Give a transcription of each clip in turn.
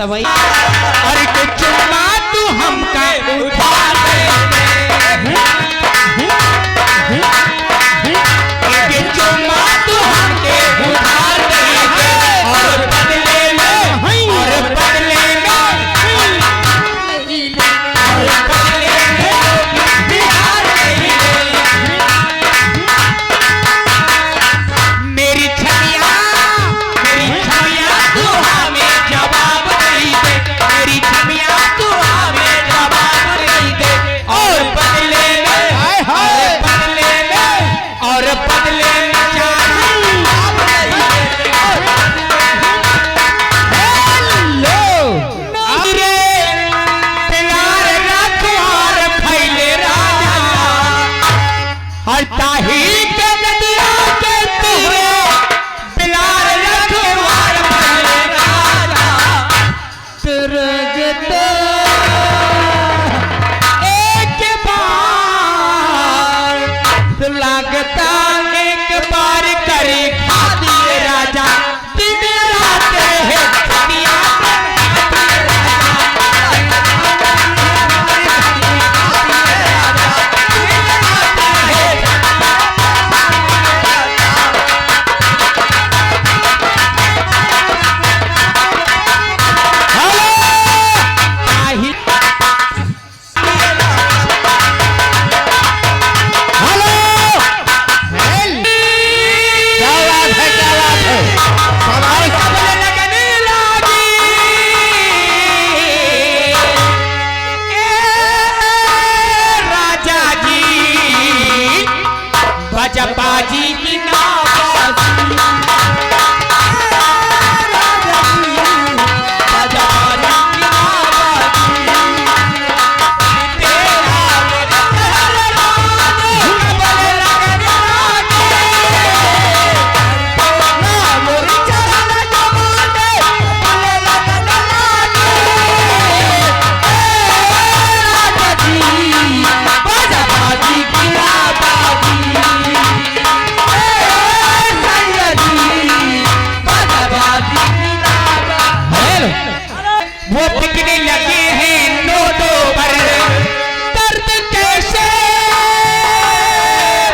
सवई और कुछ तू हमका उठा वो बिकने लगे हैं नोटों पर दर्द कैसे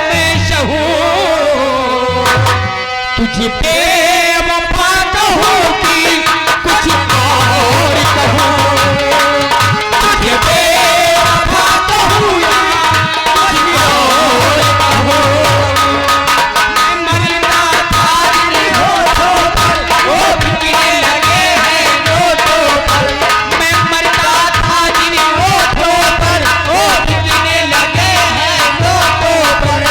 मैं सहूं तुझे बेवफा कहूं कि कुछ और कहूं तुझे बेवफा कहूं कुछ और कहूं मैं मरना था तेरे होठों पर वो बिकने लगे हैं नोटों पर मैं मरता था तेरे होठों पर वो बिकने लगे हैं नोटों पर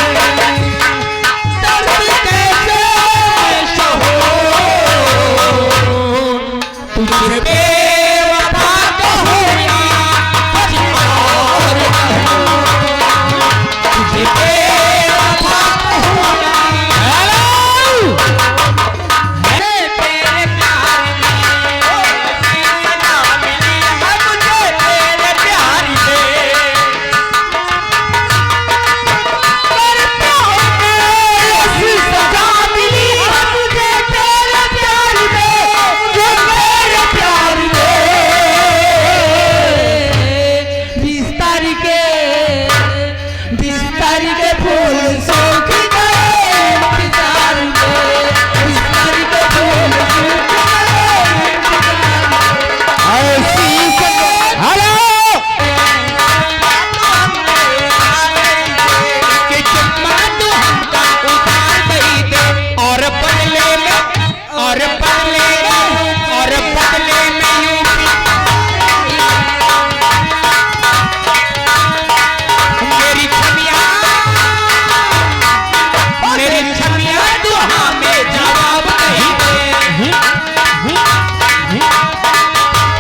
दर्द कैसे तुझे बेवफा कहूं कुछ और कहूं तुझे बेवफा कहूं तेरे प्यार में ना मिली है मुझे तेरे प्यार में ऐसी सजा मिली है मुझे तेरे प्यार में जो मेरे प्यार में बिस्तर के फूल सूख गए इंतजार में बिस्तर के फूल सूख गए ऐसी हेलो कि चुम्मा तू हमका उधार दई दे और बदले में यूं मेरी छमिया तू हमें जवाब नहीं दे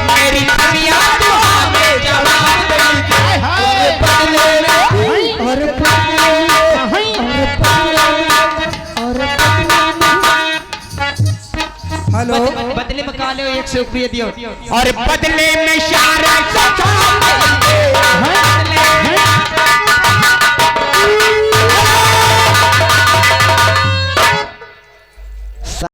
मेरी छमिया तू हमें जवाब नहीं दे हेलो बदले में काले 100 रुपये दियो और बदले में शार